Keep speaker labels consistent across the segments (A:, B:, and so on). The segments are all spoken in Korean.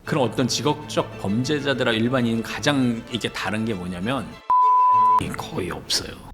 A: 그런 어떤 직업적 범죄자들과 일반인 가장 이게 다른 게 뭐냐면 거의 없어요.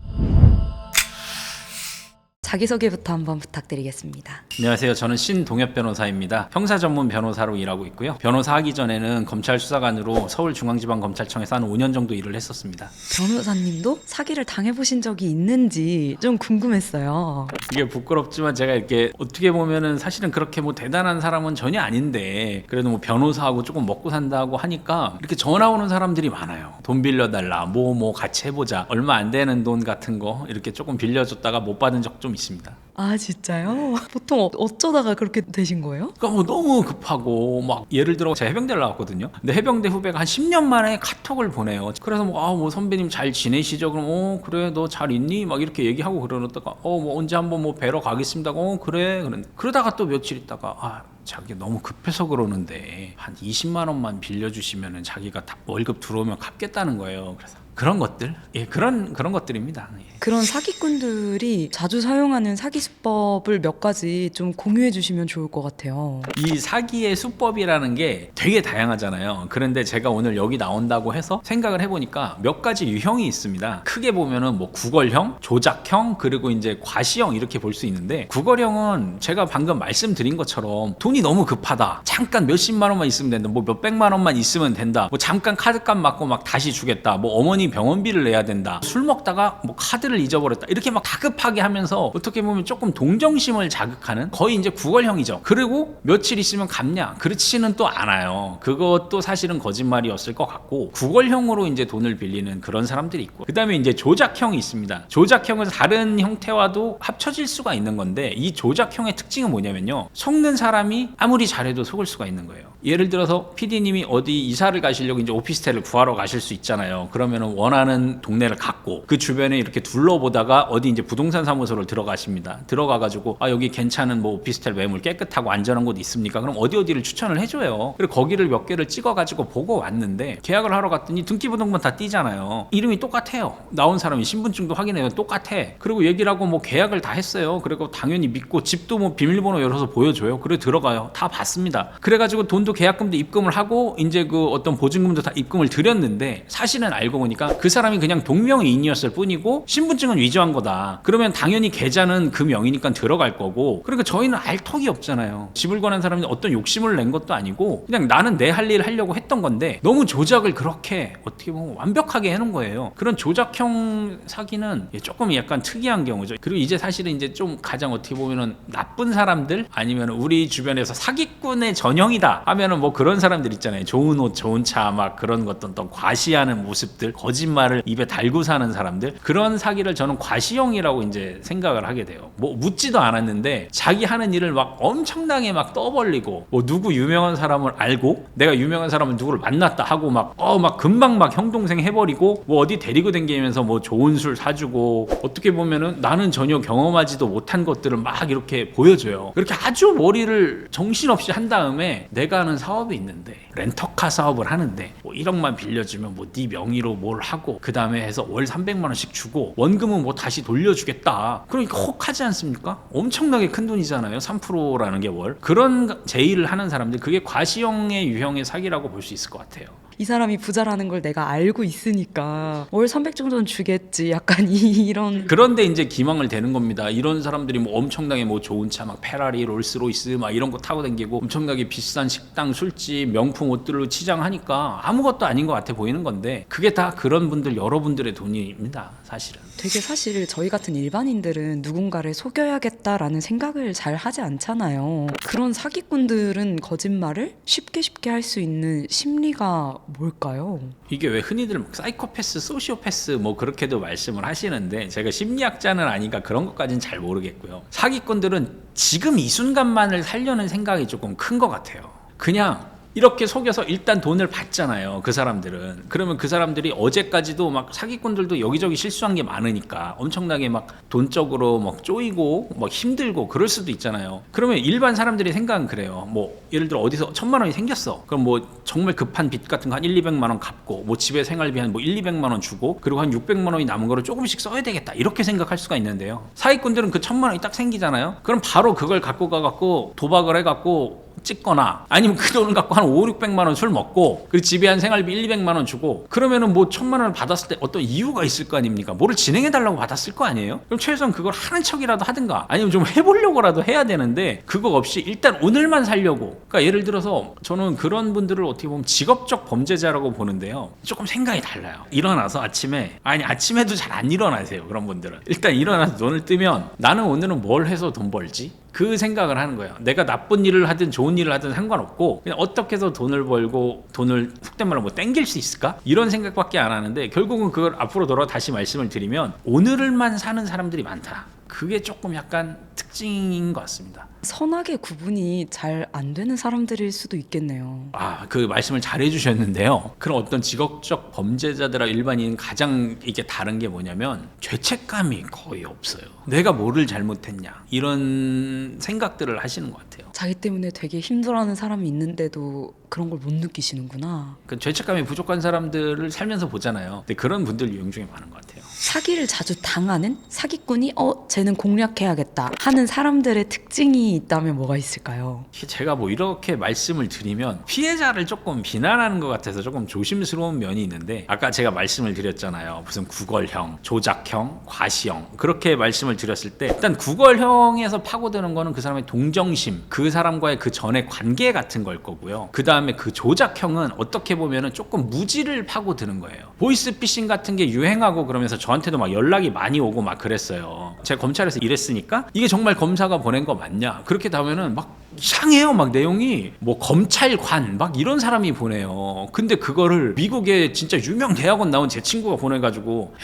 B: 자기소개부터 한번 부탁드리겠습니다.
A: 안녕하세요. 저는 신동엽 변호사입니다. 형사 전문 변호사로 일하고 있고요. 변호사 하기 전에는 검찰 수사관으로 서울중앙지방검찰청에서 한 5년 정도 일을 했었습니다.
B: 변호사님도 사기를 당해보신 적이 있는지 좀 궁금했어요.
A: 이게 부끄럽지만 제가 이렇게 어떻게 보면은 사실은 그렇게 뭐 대단한 사람은 전혀 아닌데 그래도 뭐 변호사하고 조금 먹고 산다고 하니까 이렇게 전화 오는 사람들이 많아요. 돈 빌려달라, 뭐 같이 해보자, 얼마 안 되는 돈 같은 거 이렇게 조금 빌려줬다가 못 받은 적 좀 있습니다.
B: 아 진짜요? 보통 어쩌다가 그렇게 되신 거예요?
A: 그러니까 뭐 너무 급하고 막 예를 들어 제가 해병대를 나왔거든요. 근데 해병대 후배가 한 10년 만에 카톡을 보내요. 그래서 뭐 선배님 잘 지내시죠? 그럼 그래 너 잘 있니? 막 이렇게 얘기하고 그러다가 뭐 언제 한번 뭐 뵈러 가겠습니다. 그래. 그러다가 또 며칠 있다가 자기 너무 급해서 그러는데 한 20만 원만 빌려주시면은 자기가 다 월급 들어오면 갚겠다는 거예요. 그래서 그런 것들, 그런 것들입니다.
B: 그런 사기꾼들이 자주 사용하는 사기 수법을 몇 가지 좀 공유해 주시면 좋을 것 같아요.
A: 이 사기의 수법이라는 게 되게 다양하잖아요. 그런데 제가 오늘 여기 나온다고 해서 생각을 해보니까 몇 가지 유형이 있습니다. 크게 보면은 뭐 구걸형, 조작형, 그리고 이제 과시형 이렇게 볼 수 있는데, 구걸형은 제가 방금 말씀드린 것처럼 돈이 너무 급하다, 잠깐 몇십만 원만 있으면 된다, 뭐 몇백만 원만 있으면 된다, 뭐 잠깐 카드값 맞고 막 다시 주겠다, 뭐 어머니 병원비를 내야 된다, 술 먹다가 뭐 카드를 잊어버렸다, 이렇게 막 다급하게 하면서 어떻게 보면 조금 동정심을 자극하는 거의 이제 구걸형이죠. 그리고 며칠 있으면 갚냐? 그렇지는 또 않아요. 그것도 사실은 거짓말이었을 것 같고, 구걸형으로 이제 돈을 빌리는 그런 사람들이 있고, 그 다음에 이제 조작형이 있습니다. 조작형은 다른 형태와도 합쳐질 수가 있는 건데, 이 조작형의 특징은 뭐냐면요, 속는 사람이 아무리 잘해도 속을 수가 있는 거예요. 예를 들어서 PD님이 어디 이사를 가시려고 이제 오피스텔을 구하러 가실 수 있잖아요. 그러면은 원하는 동네를 갖고 그 주변에 이렇게 둘러보다가 어디 이제 부동산 사무소를 들어가십니다. 들어가가지고 여기 괜찮은 뭐 오피스텔 매물 깨끗하고 안전한 곳 있습니까? 그럼 어디를 추천을 해줘요. 그리고 거기를 몇 개를 찍어가지고 보고 왔는데, 계약을 하러 갔더니 등기부등본 다 띄잖아요. 이름이 똑같아요. 나온 사람이 신분증도 확인해요. 똑같아. 그리고 얘기를 하고 뭐 계약을 다 했어요. 그리고 당연히 믿고 집도 뭐 비밀번호 열어서 보여줘요. 그래 들어가요. 다 봤습니다. 그래가지고 돈도 계약금도 입금을 하고 이제 그 어떤 보증금도 다 입금을 드렸는데, 사실은 알고 보니까 그 사람이 그냥 동명이인이었을 뿐이고 신분증은 위조한 거다. 그러면 당연히 계좌는 그 명의니까 들어갈 거고, 그러니까 저희는 알 턱이 없잖아요. 집을 권한 사람이 어떤 욕심을 낸 것도 아니고 그냥 나는 내 할 일을 하려고 했던 건데, 너무 조작을 그렇게 어떻게 보면 완벽하게 해놓은 거예요. 그런 조작형 사기는 조금 약간 특이한 경우죠. 그리고 이제 사실은 이제 좀 가장 어떻게 보면은 나쁜 사람들, 아니면 우리 주변에서 사기꾼의 전형이다 하면은 뭐 그런 사람들 있잖아요. 좋은 옷, 좋은 차, 막 그런 어떤 과시하는 모습들, 거짓말을 입에 달고 사는 사람들, 그런 사기를 저는 과시형이라고 이제 생각을 하게 돼요. 뭐 묻지도 않았는데 자기 하는 일을 막 엄청나게 막 떠벌리고, 뭐 누구 유명한 사람을 알고 내가 유명한 사람을 누구를 만났다 하고 막 금방 막 형 동생 해버리고, 뭐 어디 데리고 다니면서 뭐 좋은 술 사주고, 어떻게 보면은 나는 전혀 경험하지도 못한 것들을 막 이렇게 보여줘요. 그렇게 아주 머리를 정신없이 한 다음에 내가 하는 사업이 있는데, 렌터카 사업을 하는데 뭐 1억만 빌려주면 뭐 네 명의로 뭘 하고 그 다음에 해서 월 300만 원씩 주고 원금은 뭐 다시 돌려주겠다. 그러니까 혹하지 않습니까? 엄청나게 큰 돈이잖아요. 3%라는 게 월. 그런 제의를 하는 사람들, 그게 과시형의 유형의 사기라고 볼 수 있을 것 같아요.
B: 이 사람이 부자라는 걸 내가 알고 있으니까 월 300 정도는 주겠지, 약간 이런.
A: 그런데 이제 기망을 대는 겁니다. 이런 사람들이 뭐 엄청나게 뭐 좋은 차, 막 페라리, 롤스로이스 막 이런 거 타고 다니고 엄청나게 비싼 식당, 술집, 명품 옷들로 치장하니까 아무것도 아닌 것 같아 보이는 건데, 그게 다 그런 분들, 여러분들의 돈입니다. 사실은.
B: 되게 사실 저희 같은 일반인들은 누군가를 속여야겠다라는 생각을 잘 하지 않잖아요. 그런 사기꾼들은 거짓말을 쉽게 할 수 있는 심리가 뭘까요?
A: 이게 왜 흔히들 사이코패스, 소시오패스 뭐 그렇게도 말씀을 하시는데, 제가 심리학자는 아니까 그런 것까지는 잘 모르겠고요. 사기꾼들은 지금 이 순간만을 살려는 생각이 조금 큰 것 같아요. 그냥 이렇게 속여서 일단 돈을 받잖아요. 그 사람들은. 그러면 그 사람들이 어제까지도 막, 사기꾼들도 여기저기 실수한 게 많으니까 엄청나게 막 돈적으로 막 쪼이고 막 힘들고 그럴 수도 있잖아요. 그러면 일반 사람들이 생각은 그래요. 뭐 예를 들어 어디서 1000만 원이 생겼어. 그럼 뭐 정말 급한 빚 같은 거 한 1, 200만 원 갚고, 뭐 집에 생활비 한 뭐 1, 200만 원 주고, 그리고 한 600만 원이 남은 거를 조금씩 써야 되겠다, 이렇게 생각할 수가 있는데요. 사기꾼들은 그 1000만 원이 딱 생기잖아요. 그럼 바로 그걸 갖고 가갖고 도박을 해갖고 찍거나 아니면 그 돈을 갖고 한 5, 600만 원 술 먹고 그리고 집에 한 생활비 1, 200만 원 주고 그러면은 뭐 1000만 원을 받았을 때 어떤 이유가 있을 거 아닙니까? 뭐를 진행해 달라고 받았을 거 아니에요? 그럼 최소한 그걸 하는 척이라도 하든가 아니면 좀 해보려고라도 해야 되는데 그거 없이 일단 오늘만 살려고. 그러니까 예를 들어서 저는 그런 분들을 어떻게 보면 직업적 범죄자라고 보는데요. 조금 생각이 달라요. 일어나서 아침에도 잘 안 일어나세요. 그런 분들은 일단 일어나서 눈을 뜨면 나는 오늘은 뭘 해서 돈 벌지? 그 생각을 하는 거예요. 내가 나쁜 일을 하든 좋은 일을 하든 상관없고 그냥 어떻게 해서 돈을 벌고 돈을 속된 말로 뭐 땡길 수 있을까? 이런 생각밖에 안 하는데 결국은 그걸 앞으로 돌아 다시 말씀을 드리면 오늘을만 사는 사람들이 많다. 그게 조금 약간 특징인 것 같습니다.
B: 선악의 구분이 잘 안 되는 사람들일 수도 있겠네요.
A: 그 말씀을 잘 해주셨는데요. 그런 어떤 직업적 범죄자들과 일반인은 가장 이게 다른 게 뭐냐면 죄책감이 거의 없어요. 내가 뭐를 잘못했냐 이런 생각들을 하시는 것 같아요.
B: 자기 때문에 되게 힘들어하는 사람이 있는데도 그런 걸 못 느끼시는구나.
A: 그 죄책감이 부족한 사람들을 살면서 보잖아요. 근데 그런 분들 유형 중에 많은 것 같아요.
B: 사기를 자주 당하는 사기꾼이 쟤는 공략해야겠다 하는 사람들의 특징이 있다면 뭐가 있을까요?
A: 제가 뭐 이렇게 말씀을 드리면 피해자를 조금 비난하는 것 같아서 조금 조심스러운 면이 있는데 아까 제가 말씀을 드렸잖아요. 무슨 구걸형, 조작형, 과시형 그렇게 말씀을 드렸을 때 일단 구걸형에서 파고드는 거는 그 사람의 동정심, 그 사람과의 그 전의 관계 같은 걸 거고요. 그 다음에 그 조작형은 어떻게 보면은 조금 무지를 파고드는 거예요. 보이스피싱 같은 게 유행하고 그러면서 저한테도 막 연락이 많이 오고 막 그랬어요. 제가 검찰에서 일했으니까 이게 정말 검사가 보낸 거 맞냐? 그렇게 나오면은 막 이상해요. 막 내용이 뭐 검찰관 막 이런 사람이 보내요. 근데 그거를 미국의 진짜 유명 대학원 나온 제 친구가 보내가지고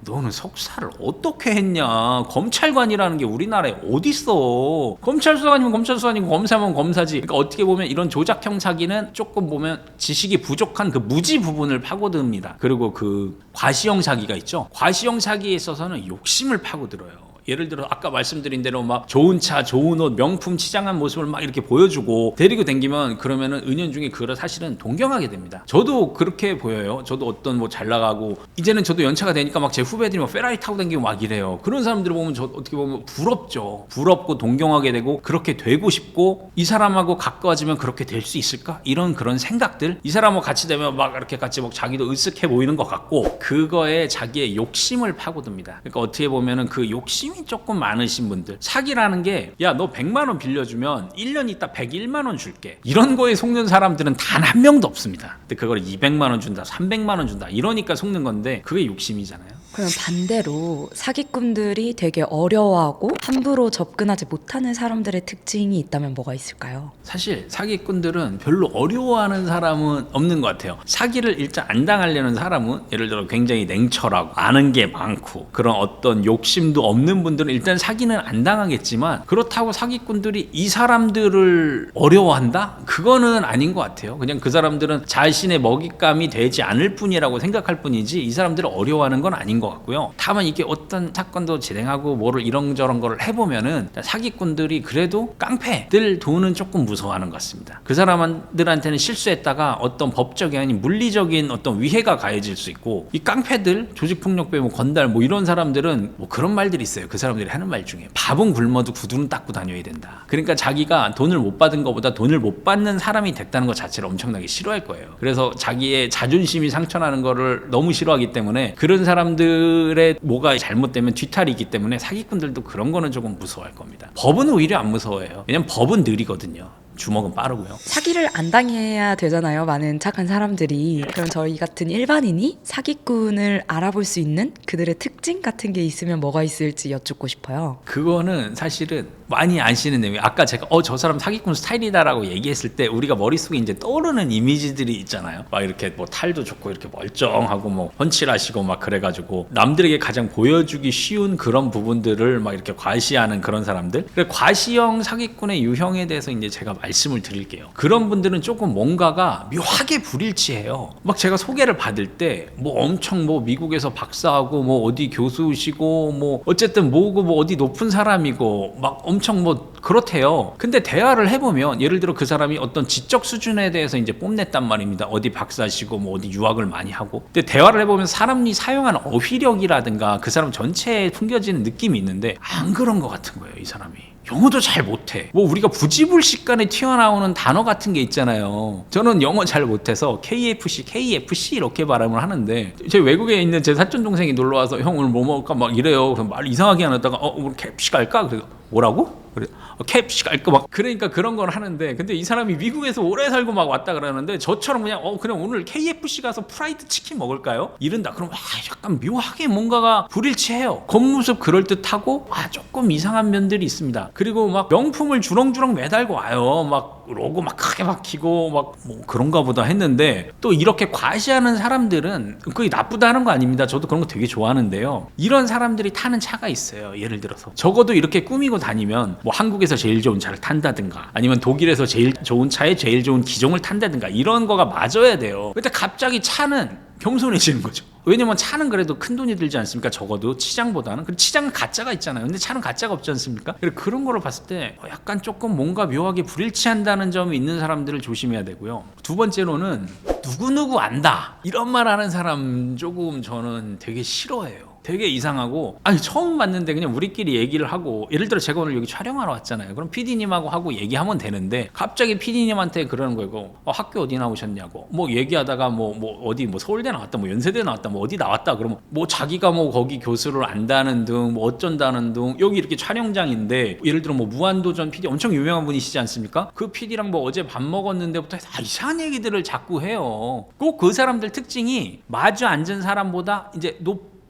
A: 너는 석사를 어떻게 했냐? 검찰관이라는 게 우리나라에 어딨어? 검찰 수사관이면 검찰 수사관이고 검사면 검사지. 그러니까 어떻게 보면 이런 조작형 사기는 조금 보면 지식이 부족한 그 무지 부분을 파고듭니다. 그리고 그 과시형 사기가 있죠. 과시형 사기에 있어서는 욕심을 파고들어요. 예를 들어 아까 말씀드린 대로 막 좋은 차, 좋은 옷, 명품 치장한 모습을 막 이렇게 보여주고 데리고 다니면 그러면은 은연중에 그걸 사실은 동경하게 됩니다. 저도 그렇게 보여요. 저도 어떤 뭐 잘 나가고 이제는 저도 연차가 되니까 막 제 후배들이 막 페라리 타고 다니고 막 이래요. 그런 사람들을 보면 저 어떻게 보면 부럽죠. 부럽고 동경하게 되고 그렇게 되고 싶고 이 사람하고 가까워지면 그렇게 될 수 있을까? 이런 그런 생각들 이 사람하고 같이 되면 막 이렇게 같이 막 자기도 으쓱해 보이는 것 같고 그거에 자기의 욕심을 파고듭니다. 그러니까 어떻게 보면은 그 욕심이 조금 많으신 분들 사기라는 게 야 너 100만 원 빌려주면 1년 있다 101만 원 줄게 이런 거에 속는 사람들은 단 한 명도 없습니다. 근데 그걸 200만 원 준다 300만 원 준다 이러니까 속는 건데 그게 욕심이잖아요.
B: 그럼 반대로 사기꾼들이 되게 어려워하고 함부로 접근하지 못하는 사람들의 특징이 있다면 뭐가 있을까요?
A: 사실 사기꾼들은 별로 어려워하는 사람은 없는 것 같아요. 사기를 일단 안 당하려는 사람은 예를 들어 굉장히 냉철하고 아는 게 많고 그런 어떤 욕심도 없는 분들은 일단 사기는 안 당하겠지만 그렇다고 사기꾼들이 이 사람들을 어려워한다? 그거는 아닌 것 같아요. 그냥 그 사람들은 자신의 먹잇감이 되지 않을 뿐이라고 생각할 뿐이지 이 사람들을 어려워하는 건 아닌 것 같고요. 다만 이게 어떤 사건도 진행하고 뭐를 이런저런 거를 해보면은 사기꾼들이 그래도 깡패들 돈은 조금 무서워하는 것 같습니다. 그 사람들한테는 실수했다가 어떤 법적이 아닌 물리적인 어떤 위해가 가해질 수 있고 이 깡패들 조직폭력배 뭐 건달 뭐 이런 사람들은 뭐 그런 말들이 있어요. 그 사람들이 하는 말 중에 밥은 굶어도 구두는 닦고 다녀야 된다. 그러니까 자기가 돈을 못 받은 것보다 돈을 못 받는 사람이 됐다는 것 자체를 엄청나게 싫어할 거예요. 그래서 자기의 자존심이 상처나는 거를 너무 싫어하기 때문에 그런 사람들의 뭐가 잘못되면 뒤탈이기 때문에 사기꾼들도 그런 거는 조금 무서워할 겁니다. 법은 오히려 안 무서워해요. 왜냐면 법은 느리거든요. 주먹은 빠르고요.
B: 사기를 안 당해야 되잖아요. 많은 착한 사람들이. 그럼 저희 같은 일반인이 사기꾼을 알아볼 수 있는 그들의 특징 같은 게 있으면 뭐가 있을지 여쭙고 싶어요.
A: 그거는 사실은 많이 아시는 내용이에요. 아까 제가 저 사람 사기꾼 스타일이다라고 얘기했을 때 우리가 머릿속에 이제 떠오르는 이미지들이 있잖아요. 막 이렇게 뭐 탈도 좋고 이렇게 멀쩡하고 뭐 펀치라시고 막 그래가지고 남들에게 가장 보여주기 쉬운 그런 부분들을 막 이렇게 과시하는 그런 사람들. 그래서 과시형 사기꾼의 유형에 대해서 이제 제가 말씀을 드릴게요. 그런 분들은 조금 뭔가가 묘하게 불일치해요. 막 제가 소개를 받을 때 뭐 엄청 뭐 미국에서 박사하고 뭐 어디 교수시고 뭐 어쨌든 뭐고 뭐 어디 높은 사람이고 막 엄청 뭐 그렇대요. 근데 대화를 해보면 예를 들어 그 사람이 어떤 지적 수준에 대해서 이제 뽐냈단 말입니다. 어디 박사시고 뭐 어디 유학을 많이 하고. 근데 대화를 해보면 사람이 사용하는 어휘력이라든가 그 사람 전체에 풍겨지는 느낌이 있는데 안 그런 것 같은 거예요. 이 사람이. 영어도 잘 못해. 뭐 우리가 부지불식간에 튀어나오는 단어 같은 게 있잖아요. 저는 영어 잘 못해서 KFC 이렇게 발음을 하는데 제 외국에 있는 제 사촌 동생이 놀러 와서 형 오늘 뭐 먹을까 막 이래요. 그래서 말 이상하게 안 하다가 오늘 KFC 갈까? 그래서 뭐라고? 그래 KFC 갈까? 막 그러니까 그런 걸 하는데 근데 이 사람이 미국에서 오래 살고 막 왔다 그러는데 저처럼 그냥 그냥 오늘 KFC 가서 프라이드 치킨 먹을까요? 이른다. 그럼 약간 묘하게 뭔가가 불일치해요. 겉모습 그럴듯하고 조금 이상한 면들이 있습니다. 그리고 막 명품을 주렁주렁 매달고 와요. 막 로고 막 크게 박히고 막 뭐 그런가 보다 했는데 또 이렇게 과시하는 사람들은 그게 나쁘다는 거 아닙니다. 저도 그런 거 되게 좋아하는데요. 이런 사람들이 타는 차가 있어요. 예를 들어서 적어도 이렇게 꾸미고 다니면 뭐 한국에서 제일 좋은 차를 탄다든가 아니면 독일에서 제일 좋은 차에 제일 좋은 기종을 탄다든가 이런 거가 맞아야 돼요. 근데 갑자기 차는 겸손해지는 거죠. 왜냐면 차는 그래도 큰 돈이 들지 않습니까? 적어도 치장보다는. 그리고 치장은 가짜가 있잖아요. 근데 차는 가짜가 없지 않습니까? 그런 거를 봤을 때 약간 조금 뭔가 묘하게 불일치한다는 점이 있는 사람들을 조심해야 되고요. 두 번째로는 누구누구 안다 이런 말 하는 사람 조금 저는 되게 싫어해요. 되게 이상하고 처음 봤는데 그냥 우리끼리 얘기를 하고 예를 들어 제가 오늘 여기 촬영하러 왔잖아요. 그럼 PD님하고 하고 얘기하면 되는데 갑자기 PD님한테 그러는 거고 학교 어디 나오셨냐고 뭐 얘기하다가 뭐 어디 뭐 서울대 나왔다 뭐 연세대 나왔다 뭐 어디 나왔다 그러면 뭐 자기가 뭐 거기 교수를 안다는 등 뭐 어쩐다는 등 여기 이렇게 촬영장인데 예를 들어 뭐 무한도전 PD 엄청 유명한 분이시지 않습니까? 그 PD랑 뭐 어제 밥 먹었는데부터 이상한 얘기들을 자꾸 해요. 꼭 그 사람들 특징이 마주 앉은 사람보다 이제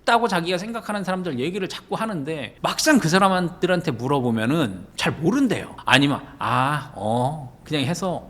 A: 다고 자기가 생각하는 사람들 얘기를 자꾸 하는데 막상 그 사람들한테 물어보면은 잘 모른대요. 아니면 그냥 해서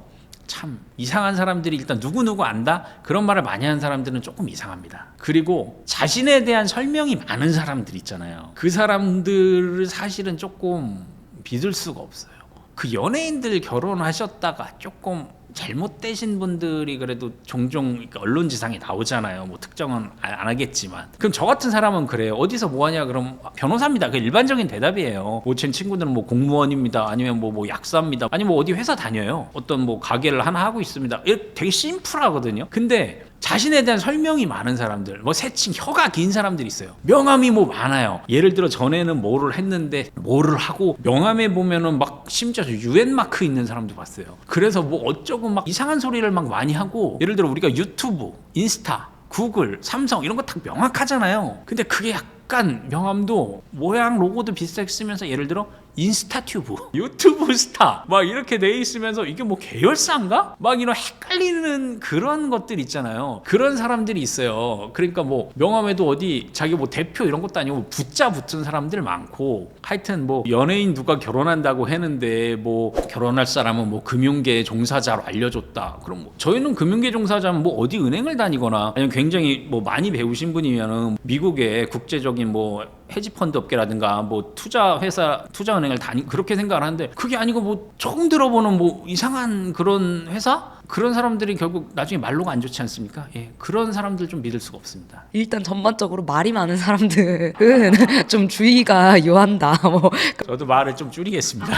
A: 참 이상한 사람들이 일단 누구누구 안다? 그런 말을 많이 하는 사람들은 조금 이상합니다. 그리고 자신에 대한 설명이 많은 사람들 있잖아요. 그 사람들을 사실은 조금 믿을 수가 없어요. 그 연예인들 결혼하셨다가 조금 잘못되신 분들이 그래도 종종 언론지상에 나오잖아요. 뭐 특정은 안 하겠지만. 그럼 저 같은 사람은 그래요. 어디서 뭐 하냐? 그럼 변호사입니다. 그 일반적인 대답이에요. 제 친구들은 뭐 공무원입니다. 아니면 뭐 약사입니다. 아니면 뭐 어디 회사 다녀요. 어떤 뭐 가게를 하나 하고 있습니다. 되게 심플하거든요. 근데 자신에 대한 설명이 많은 사람들, 뭐 새칭 혀가 긴 사람들이 있어요. 명함이 뭐 많아요. 예를 들어 전에는 뭐를 했는데 뭐를 하고 명함에 보면은 막 심지어 UN 마크 있는 사람도 봤어요. 그래서 뭐 어쩌고 막 이상한 소리를 막 많이 하고 예를 들어 우리가 유튜브, 인스타, 구글, 삼성 이런 거 딱 명확하잖아요. 근데 그게 약간 명함도 모양 로고도 비슷하게 쓰면서 예를 들어 인스타튜브, 유튜브 스타 막 이렇게 돼 있으면서 이게 뭐 계열사인가? 막 이런 헷갈리는 그런 것들 있잖아요. 그런 사람들이 있어요. 그러니까 뭐 명함에도 어디 자기 뭐 대표 이런 것도 아니고 붙자 붙은 사람들 많고 하여튼 뭐 연예인 누가 결혼한다고 했는데 뭐 결혼할 사람은 뭐 금융계 종사자로 알려줬다. 그럼 뭐 저희는 금융계 종사자면 뭐 어디 은행을 다니거나 아니면 굉장히 뭐 많이 배우신 분이면은 미국의 국제적인 뭐 헤지펀드 업계라든가 뭐 투자은행을 그렇게 생각을 하는데 그게 아니고 뭐 처음 들어보는 뭐 이상한 그런 회사? 그런 사람들이 결국 나중에 말로가 안 좋지 않습니까? 그런 사람들 좀 믿을 수가 없습니다.
B: 일단 전반적으로 말이 많은 사람들은 좀 주의가 요한다.
A: 저도 말을 좀 줄이겠습니다.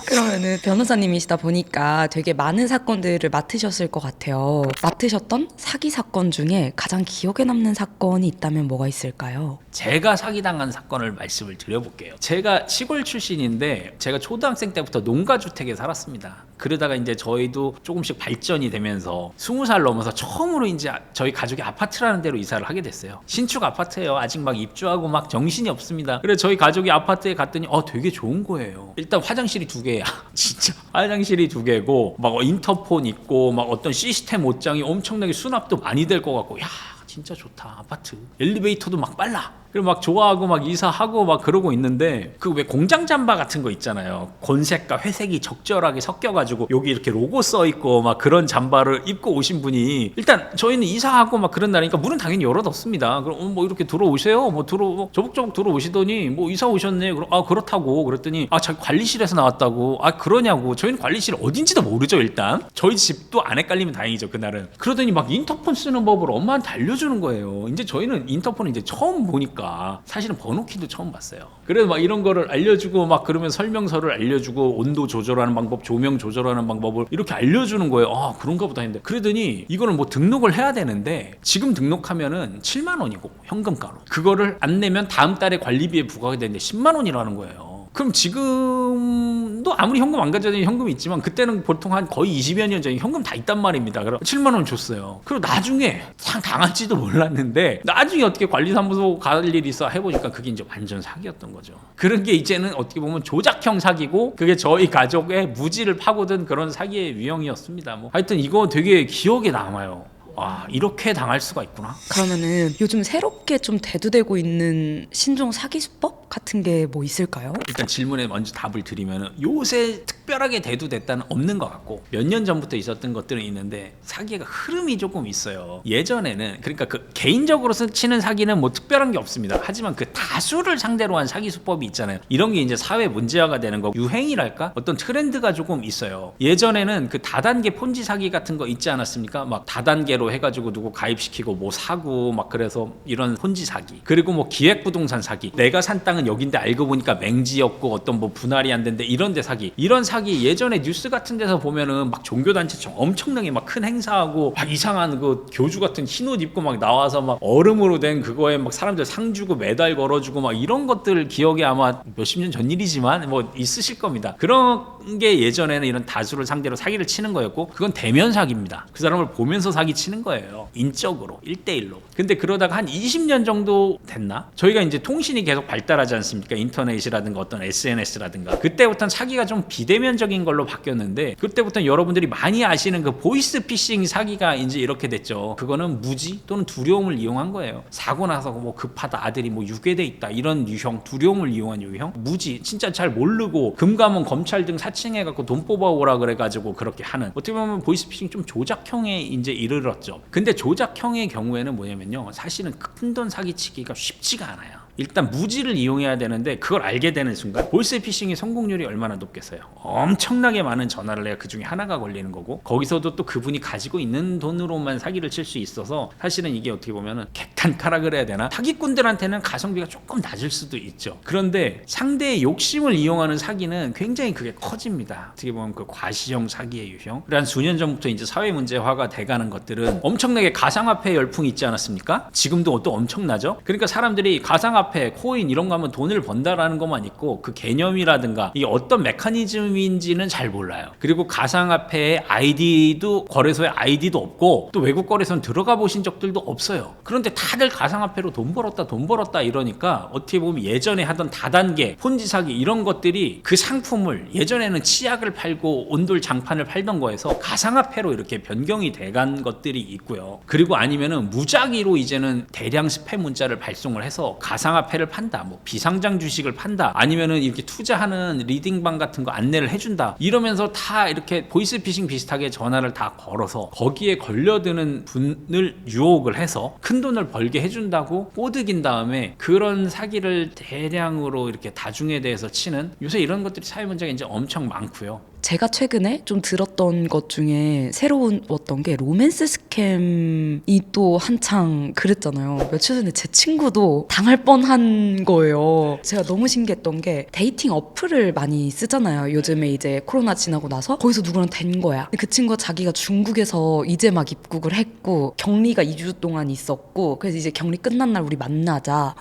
B: 그러면은 변호사님이시다 보니까 되게 많은 사건들을 맡으셨을 것 같아요. 맡으셨던 사기 사건 중에 가장 기억에 남는 사건이 있다면 뭐가 있을까요?
A: 제가 사기당한 사건을 말씀을 드려볼게요. 제가 시골 출신인데 제가 초등학생 때부터 농가주택에 살았습니다. 그러다가 이제 저희도 조금씩 발전이 되면서 20살 넘어서 처음으로 이제 저희 가족이 아파트라는 데로 이사를 하게 됐어요. 신축 아파트예요. 아직 막 입주하고 막 정신이 없습니다. 그래서 저희 가족이 아파트에 갔더니 되게 좋은 거예요. 일단 화장실이 2개야. 진짜 화장실이 2개고 막 인터폰 있고 막 어떤 시스템 옷장이 엄청나게 수납도 많이 될 것 같고 진짜 좋다 아파트. 엘리베이터도 막 빨라. 그리고 막 좋아하고 막 이사하고 막 그러고 있는데 그 왜 공장 잠바 같은 거 있잖아요. 곤색과 회색이 적절하게 섞여가지고 여기 이렇게 로고 써 있고 막 그런 잠바를 입고 오신 분이 일단 저희는 이사하고 막 그런 날이니까 문은 당연히 열어뒀습니다. 그럼 뭐 이렇게 들어오세요. 뭐 저벅저벅 들어오시더니 뭐 이사 오셨네. 그럼 그렇다고 그랬더니 자기 관리실에서 나왔다고. 그러냐고. 저희는 관리실 어딘지도 모르죠 일단. 저희 집도 안 헷갈리면 다행이죠 그날은. 그러더니 막 인터폰 쓰는 법을 엄마한테 알려주는 거예요. 이제 저희는 인터폰을 이제 처음 보니까 사실은 번호키도 처음 봤어요. 그래서 막 이런 거를 알려주고 막 그러면 설명서를 알려주고 온도 조절하는 방법, 조명 조절하는 방법을 이렇게 알려주는 거예요. 그런가 보다 했는데 그러더니 이거는 뭐 등록을 해야 되는데 지금 등록하면은 7만 원이고 현금가로 그거를 안 내면 다음 달에 관리비에 부과가 되는데 10만 원이라는 거예요. 그럼 지금도 아무리 현금 안 가져야 되는 현금이 있지만 그때는 보통 한 거의 20여 년 전에 현금 다 있단 말입니다. 그럼 7만 원 줬어요. 그리고 나중에 당할지도 몰랐는데 나중에 어떻게 관리사무소 갈 일이 있어 해보니까 그게 이제 완전 사기였던 거죠. 그런 게 이제는 어떻게 보면 조작형 사기고 그게 저희 가족의 무지를 파고든 그런 사기의 유형이었습니다. 뭐 하여튼 이거 되게 기억에 남아요. 와, 이렇게 당할 수가 있구나.
B: 그러면은 요즘 새롭게 좀 대두되고 있는 신종 사기 수법 같은 게 뭐 있을까요?
A: 일단 질문에 먼저 답을 드리면은 요새 특별하게 대두됐다는 없는 것 같고 몇 년 전부터 있었던 것들은 있는데 사기가 흐름이 조금 있어요. 예전에는 그러니까 그 개인적으로 치는 사기는 뭐 특별한 게 없습니다. 하지만 그 다수를 상대로 한 사기 수법이 있잖아요. 이런 게 이제 사회 문제화가 되는 거 유행이랄까? 어떤 트렌드가 조금 있어요. 예전에는 그 다단계 폰지 사기 같은 거 있지 않았습니까? 막 다단계로 해가지고 누구 가입시키고 뭐 사고 막 그래서 이런 폰지 사기. 그리고 뭐 기획부동산 사기. 내가 산 땅은 여긴데 알고 보니까 맹지였고 어떤 뭐 분할이 안 된대 이런 데 사기. 이런 사기 예전에 뉴스 같은 데서 보면은 막 종교단체처럼 엄청나게 막 큰 행사하고 막 이상한 그 교주 같은 흰옷 입고 막 나와서 막 얼음으로 된 그거에 막 사람들 상 주고 메달 걸어주고 막 이런 것들 기억에 아마 몇십 년 전 일이지만 뭐 있으실 겁니다. 그런 게 예전에는 이런 다수를 상대로 사기를 치는 거였고 그건 대면 사기입니다. 그 사람을 보면서 사기 치는 거예요. 인적으로 1대1로. 근데 그러다가 한 20년 정도 됐나? 저희가 이제 통신이 계속 발달하지 않습니까? 인터넷이라든가 어떤 SNS라든가 그때부터는 사기가 좀 비대면적인 걸로 바뀌었는데 그때부터는 여러분들이 많이 아시는 그 보이스피싱 사기가 이제 이렇게 됐죠. 그거는 무지 또는 두려움을 이용한 거예요. 사고 나서 뭐 급하다 아들이 뭐 유괴돼 있다 이런 유형 두려움을 이용한 유형 무지 진짜 잘 모르고 금감원 검찰 등 사칭해갖고 돈 뽑아오라 그래가지고 그렇게 하는 어떻게 보면 보이스피싱 좀 조작형에 이제 이르렀죠. 근데 조작형의 경우에는 뭐냐면요 사실은 큰돈 사기치기가 쉽지가 않아요. 일단 무지를 이용해야 되는데 그걸 알게 되는 순간 보이스피싱의 성공률이 얼마나 높겠어요. 엄청나게 많은 전화를 해야 그 중에 하나가 걸리는 거고 거기서도 또 그분이 가지고 있는 돈으로만 사기를 칠 수 있어서 사실은 이게 어떻게 보면은 객단타라 그래야 되나 사기꾼들한테는 가성비가 조금 낮을 수도 있죠. 그런데 상대의 욕심을 이용하는 사기는 굉장히 그게 커집니다. 어떻게 보면 그 과시형 사기의 유형. 한 수년 전부터 이제 사회 문제화가 돼가는 것들은 엄청나게 가상화폐 열풍이 있지 않았습니까? 지금도 또 엄청나죠. 그러니까 사람들이 가상화폐, 코인 이런 거 하면 돈을 번다라는 것만 있고 그 개념이라든가 이게 어떤 메커니즘인지는 잘 몰라요. 그리고 가상화폐의 아이디도 거래소의 아이디도 없고 또 외국 거래소는 들어가 보신 적들도 없어요. 그런데 다들 가상화폐로 돈 벌었다 이러니까 어떻게 보면 예전에 하던 다단계 폰지 사기 이런 것들이 그 상품을 예전에는 치약을 팔고 온돌 장판을 팔던 거에서 가상화폐로 이렇게 변경이 돼간 것들이 있고요. 그리고 아니면은 무작위로 이제는 대량 스팸 문자를 발송을 해서 가상화폐를 판다, 뭐 비상장 주식을 판다, 아니면은 이렇게 투자하는 리딩방 같은 거 안내를 해준다. 이러면서 다 이렇게 보이스피싱 비슷하게 전화를 다 걸어서 거기에 걸려드는 분을 유혹을 해서 큰 돈을 벌게 해준다고 꼬드긴 다음에 그런 사기를 대량으로 이렇게 다중에 대해서 치는 요새 이런 것들이 사회 문제가 이제 엄청 많고요.
B: 제가 최근에 좀 들었던 것 중에 새로웠던 게 로맨스 스캠이 또 한창 그랬잖아요. 며칠 전에 제 친구도 당할 뻔한 거예요. 제가 너무 신기했던 게 데이팅 어플을 많이 쓰잖아요. 요즘에 이제 코로나 지나고 나서 거기서 누구랑 된 거야. 그 친구가 자기가 중국에서 이제 막 입국을 했고 격리가 2주 동안 있었고 그래서 이제 격리 끝난 날 우리 만나자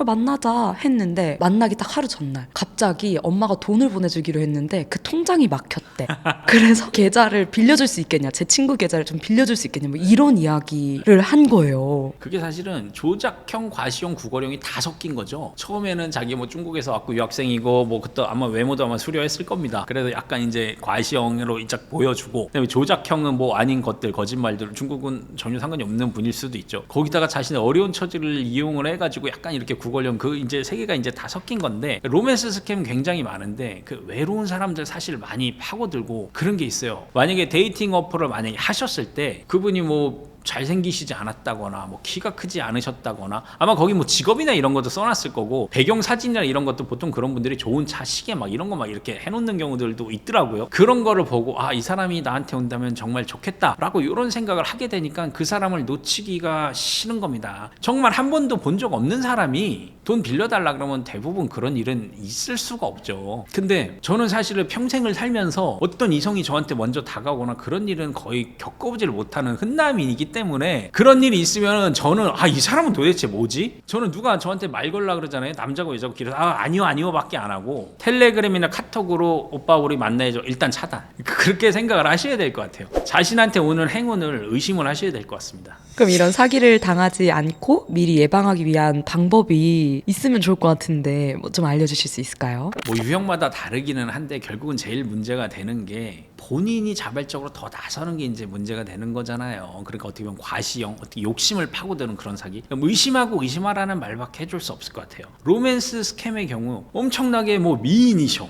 B: 했는데 만나기 딱 하루 전날 갑자기 엄마가 돈을 보내주기로 했는데 그 통장이 막혔대. 그래서 계좌를 빌려줄 수 있겠냐, 제 친구 계좌를 좀 빌려줄 수 있겠냐, 뭐 이런 이야기를 한 거예요.
A: 그게 사실은 조작형, 과시형, 구걸형이 다 섞인 거죠. 처음에는 자기 뭐 중국에서 왔고 유학생이고 뭐 그때 아마 외모도 아마 수려했을 겁니다. 그래서 약간 이제 과시형으로 이짝 보여주고 그다음에 조작형은 뭐 아닌 것들 거짓말들 중국은 전혀 상관이 없는 분일 수도 있죠. 거기다가 자신의 어려운 처지를 이용을 해가지고 약간 이렇게 구걸형 그 이제 세 개가 이제 다 섞인 건데 로맨스 스캠 굉장히 많은데 그 외로운 사람들 사실 많이 파고들고 그런 게 있어요. 만약에 데이팅 어플을 만약에 하셨을 때 그분이 뭐 잘생기시지 않았다거나 뭐 키가 크지 않으셨다거나 아마 거기 뭐 직업이나 이런 것도 써놨을 거고 배경 사진이나 이런 것도 보통 그런 분들이 좋은 차 시계 막 이런 거 막 이렇게 해놓는 경우들도 있더라고요. 그런 거를 보고 아, 이 사람이 나한테 온다면 정말 좋겠다 라고 이런 생각을 하게 되니까 그 사람을 놓치기가 싫은 겁니다. 정말 한 번도 본 적 없는 사람이 돈 빌려달라 그러면 대부분 그런 일은 있을 수가 없죠. 근데 저는 사실은 평생을 살면서 어떤 이성이 저한테 먼저 다가오거나 그런 일은 거의 겪어보지를 못하는 흔남이기 있기 때문에 그런 일이 있으면 저는 이 사람은 도대체 뭐지? 저는 누가 저한테 말 걸라 그러잖아요. 남자고 여자고 길어서 아니요 밖에 안 하고 텔레그램이나 카톡으로 오빠 우리 만나야죠. 일단 차단. 그렇게 생각을 하셔야 될 것 같아요. 자신한테 오는 행운을 의심을 하셔야 될 것 같습니다.
B: 그럼 이런 사기를 당하지 않고 미리 예방하기 위한 방법이 있으면 좋을 것 같은데 뭐 좀 알려주실 수 있을까요?
A: 뭐 유형마다 다르기는 한데 결국은 제일 문제가 되는 게 본인이 자발적으로 더 나서는 게 이제 문제가 되는 거잖아요. 그러니까 어떻게 보면 과시형, 어떻게 욕심을 파고드는 그런 사기. 의심하고 의심하라는 말밖에 해줄 수 없을 것 같아요. 로맨스 스캠의 경우 엄청나게 뭐 미인이셔.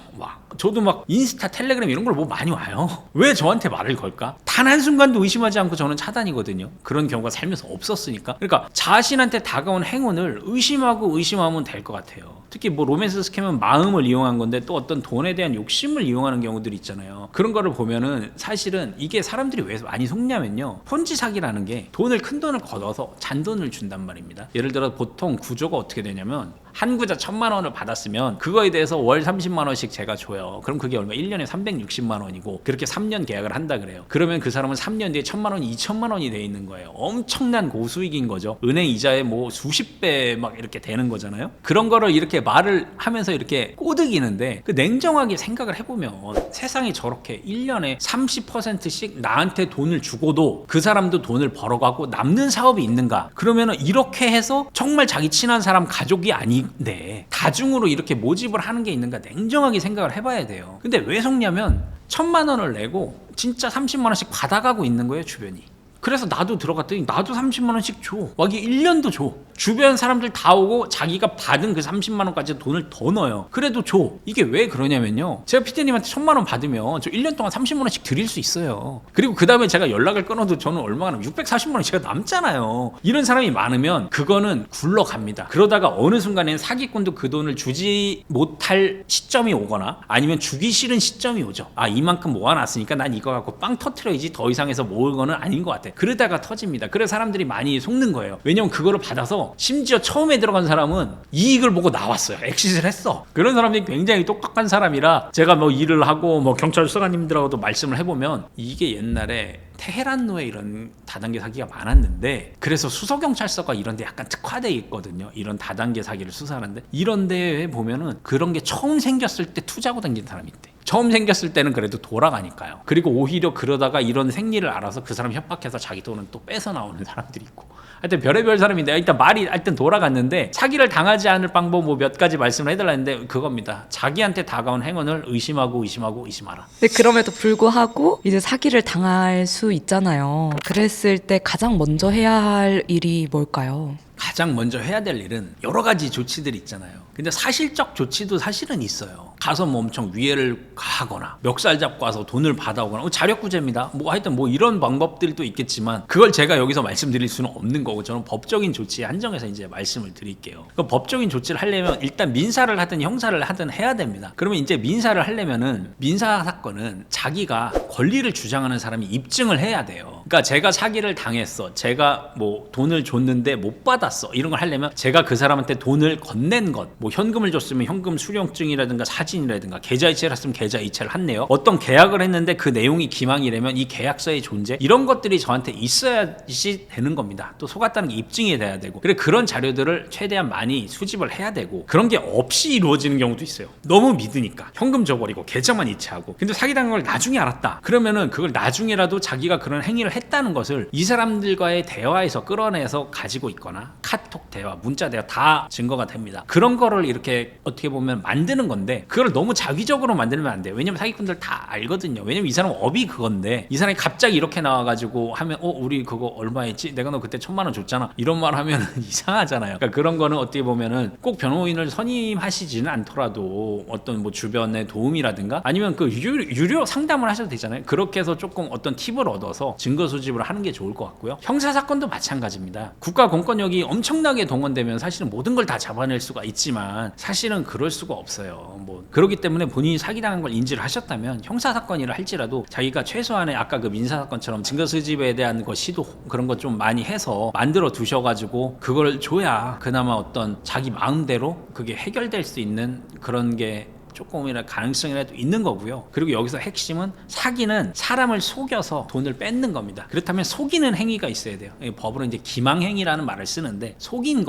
A: 저도 막 인스타, 텔레그램 이런 걸 뭐 많이 와요. 왜 저한테 말을 걸까? 단 한순간도 의심하지 않고 저는 차단이거든요. 그런 경우가 살면서 없었으니까. 그러니까 자신한테 다가온 행운을 의심하고 의심하면 될 것 같아요. 특히 뭐 로맨스 스캠은 마음을 이용한 건데 또 어떤 돈에 대한 욕심을 이용하는 경우들이 있잖아요. 그런 거를 보면은 사실은 이게 사람들이 왜 많이 속냐면요. 폰지 사기라는 게 큰 돈을 걷어서 잔돈을 준단 말입니다. 예를 들어 보통 구조가 어떻게 되냐면 한 구자 1,000만 원을 받았으면 그거에 대해서 월 30만 원씩 제가 줘요. 그럼 그게 얼마? 1년에 360만 원이고 그렇게 3년 계약을 한다 그래요. 그러면 그 사람은 3년 뒤에 1,000만 원이 2,000만 원이 돼 있는 거예요. 엄청난 고수익인 거죠. 은행 이자에 뭐 수십 배 막 이렇게 되는 거잖아요. 그런 거를 이렇게 말을 하면서 이렇게 꼬드기는데 냉정하게 생각을 해보면 세상에 저렇게 1년에 30%씩 나한테 돈을 주고도 그 사람도 돈을 벌어가고 남는 사업이 있는가? 그러면은 이렇게 해서 정말 자기 친한 사람 가족이 아닌데 다중으로 이렇게 모집을 하는 게 있는가 냉정하게 생각을 해봐야 돼요. 근데 왜 속냐면 1,000만 원을 내고 진짜 30만 원씩 받아가고 있는 거예요, 주변이. 그래서 나도 들어갔더니 나도 30만 원씩 줘. 이게 1년도 줘. 주변 사람들 다 오고 자기가 받은 그 30만 원까지 돈을 더 넣어요. 그래도 줘. 이게 왜 그러냐면요. 제가 피디님한테 1,000만 원 받으면 저 1년 동안 30만 원씩 드릴 수 있어요. 그리고 그 다음에 제가 연락을 끊어도 저는 얼마나 640만 원 제가 남잖아요. 이런 사람이 많으면 그거는 굴러갑니다. 그러다가 어느 순간에는 사기꾼도 그 돈을 주지 못할 시점이 오거나 아니면 주기 싫은 시점이 오죠. 이만큼 모아놨으니까 난 이거 갖고 빵 터트려야지 더 이상 해서 모을 거는 아닌 것 같아. 그러다가 터집니다. 그래서 사람들이 많이 속는 거예요. 왜냐면 그거를 받아서 심지어 처음에 들어간 사람은 이익을 보고 나왔어요. 엑시트를 했어. 그런 사람들이 굉장히 똑똑한 사람이라 제가 뭐 일을 하고 뭐 경찰 수사관님들하고도 말씀을 해보면 이게 옛날에 테헤란로에 이런 다단계 사기가 많았는데 그래서 수서경찰서가 이런 데 약간 특화되어 있거든요. 이런 다단계 사기를 수사하는데 이런 데에 보면은 그런 게 처음 생겼을 때 투자고 다니는 사람이 있대. 처음 생겼을 때는 그래도 돌아가니까요. 그리고 오히려 그러다가 이런 생리를 알아서 그 사람 협박해서 자기 돈은 또 뺏어 나오는 사람들이 있고 하여튼 별의별 사람인데 일단 말이 하여튼 돌아갔는데 사기를 당하지 않을 방법 뭐 몇 가지 말씀을 해달라는데 그겁니다. 자기한테 다가온 행운을 의심하고 의심하라.
B: 근데 그럼에도 불구하고 이제 사기를 당할 수 있잖아요. 그랬을 때 가장 먼저 해야 할 일이 뭘까요?
A: 가장 먼저 해야 될 일은 여러 가지 조치들이 있잖아요. 근데 사실적 조치도 사실은 있어요. 가서 뭐 엄청 위해를 가거나 멱살 잡고 와서 돈을 받아오거나 자력구제입니다. 뭐 하여튼 뭐 이런 방법들도 있겠지만 그걸 제가 여기서 말씀드릴 수는 없는 거고 저는 법적인 조치에 한정해서 이제 말씀을 드릴게요. 그 법적인 조치를 하려면 일단 민사를 하든 형사를 하든 해야 됩니다. 그러면 이제 민사를 하려면은 민사 사건은 자기가 권리를 주장하는 사람이 입증을 해야 돼요. 그러니까 제가 사기를 당했어. 제가 뭐 돈을 줬는데 못 받았어. 이런 걸 하려면 제가 그 사람한테 돈을 건넨 것, 뭐 현금을 줬으면 현금 수령증이라든가 사진이라든가 계좌이체를 했으면 계좌이체를 했네요. 어떤 계약을 했는데 그 내용이 기망이라면 이 계약서의 존재 이런 것들이 저한테 있어야지 되는 겁니다. 또 속았다는 게 입증이 돼야 되고 그래 그런 자료들을 최대한 많이 수집을 해야 되고 그런 게 없이 이루어지는 경우도 있어요. 너무 믿으니까 현금 줘버리고 계좌만 이체하고 근데 사기당한 걸 나중에 알았다. 그러면은 그걸 나중에라도 자기가 그런 행위를 했다는 것을 이 사람들과의 대화에서 끌어내서 가지고 있거나 카톡 대화, 문자 대화 다 증거가 됩니다. 그런 거를 이렇게 어떻게 보면 만드는 건데 그걸 너무 자기적으로 만들면 안 돼요. 왜냐면 사기꾼들 다 알거든요. 왜냐면 이 사람 업이 그건데 이 사람이 갑자기 이렇게 나와가지고 하면 우리 그거 얼마 했지? 내가 너 그때 1,000만 원 줬잖아. 이런 말 하면 이상하잖아요. 그러니까 그런 거는 어떻게 보면은 꼭 변호인을 선임하시지는 않더라도 어떤 뭐 주변의 도움이라든가 아니면 그 유료 상담을 하셔도 되잖아요. 그렇게 해서 조금 어떤 팁을 얻어서 증거 수집을 하는 게 좋을 것 같고요. 형사 사건도 마찬가지입니다. 국가 공권력이 엄청나게 동원되면 사실은 모든 걸 다 잡아낼 수가 있지만 사실은 그럴 수가 없어요. 뭐 그렇기 때문에 본인이 사기당한 걸 인지를 하셨다면 형사 사건이라 할지라도 자기가 최소한의 아까 그 민사 사건처럼 증거 수집에 대한 거 시도 그런 거 좀 많이 해서 만들어 두셔가지고 그걸 줘야 그나마 어떤 자기 마음대로 그게 해결될 수 있는 그런 게 조금이라 가능성이라도 있는 거고요. 그리고 여기서 핵심은 사기는 사람을 속여서 돈을 뺏는 겁니다. 그렇다면 속이는 행위가 있어야 돼요. 법으로 이제 기망행위라는 말을 쓰는데 속인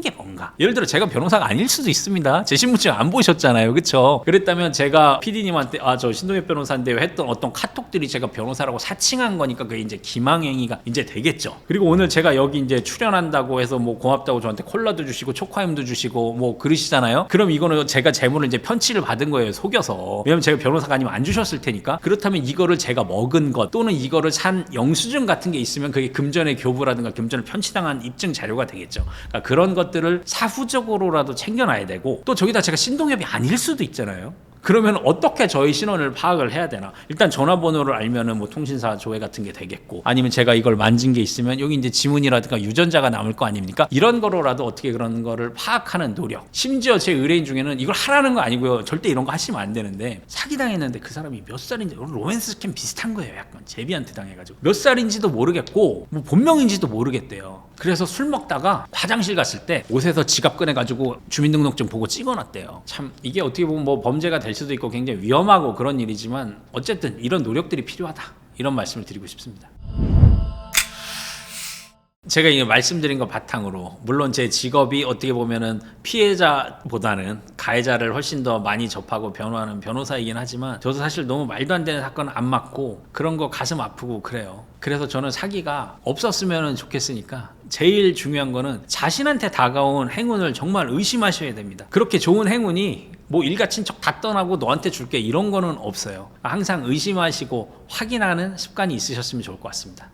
A: 게 뭔가? 예를 들어 제가 변호사가 아닐 수도 있습니다. 제 신분증 안 보셨잖아요, 그렇죠? 그랬다면 제가 PD님한테 저 신동엽 변호사인데요 했던 어떤 카톡들이 제가 변호사라고 사칭한 거니까 그게 이제 기망행위가 이제 되겠죠. 그리고 오늘 제가 여기 이제 출연한다고 해서 뭐 고맙다고 저한테 콜라도 주시고 초코햄도 주시고 뭐 그러시잖아요. 그럼 이거는 제가 재물을 이제 편취를 받은 거예요, 속여서. 왜냐면 제가 변호사가 아니면 안 주셨을 테니까. 그렇다면 이거를 제가 먹은 것 또는 이거를 산 영수증 같은 게 있으면 그게 금전의 교부라든가 금전을 편취당한 입증 자료가 되겠죠. 그러니까 그런 것들을 사후적으로라도 챙겨놔야 되고, 또 저기다 제가 신동엽이 아닐 수도 있잖아요. 그러면 어떻게 저희 신원을 파악을 해야 되나? 일단 전화번호를 알면은 뭐 통신사 조회 같은 게 되겠고, 아니면 제가 이걸 만진 게 있으면 여기 이제 지문이라든가 유전자가 남을 거 아닙니까? 이런 거로라도 어떻게 그런 거를 파악하는 노력. 심지어 제 의뢰인 중에는 이걸 하라는 거 아니고요. 절대 이런 거 하시면 안 되는데, 사기당했는데 그 사람이 몇 살인지, 로맨스 스캠 비슷한 거예요. 약간 제비한테 당해가지고 몇 살인지도 모르겠고 뭐 본명인지도 모르겠대요. 그래서 술 먹다가 화장실 갔을 때 옷에서 지갑 꺼내가지고 주민등록증 보고 찍어놨대요. 참 이게 어떻게 보면 뭐 범죄가 될 수도 있고 굉장히 위험하고 그런 일이지만 어쨌든 이런 노력들이 필요하다, 이런 말씀을 드리고 싶습니다. 제가 이거 말씀드린 거 바탕으로, 물론 제 직업이 어떻게 보면은 피해자보다는 가해자를 훨씬 더 많이 접하고 변호하는 변호사이긴 하지만, 저도 사실 너무 말도 안 되는 사건은 안 맞고 그런 거 가슴 아프고 그래요. 그래서 저는 사기가 없었으면 좋겠으니까 제일 중요한 거는 자신한테 다가온 행운을 정말 의심하셔야 됩니다. 그렇게 좋은 행운이 뭐 일가 친척 다 떠나고 너한테 줄게 이런 거는 없어요. 항상 의심하시고 확인하는 습관이 있으셨으면 좋을 것 같습니다.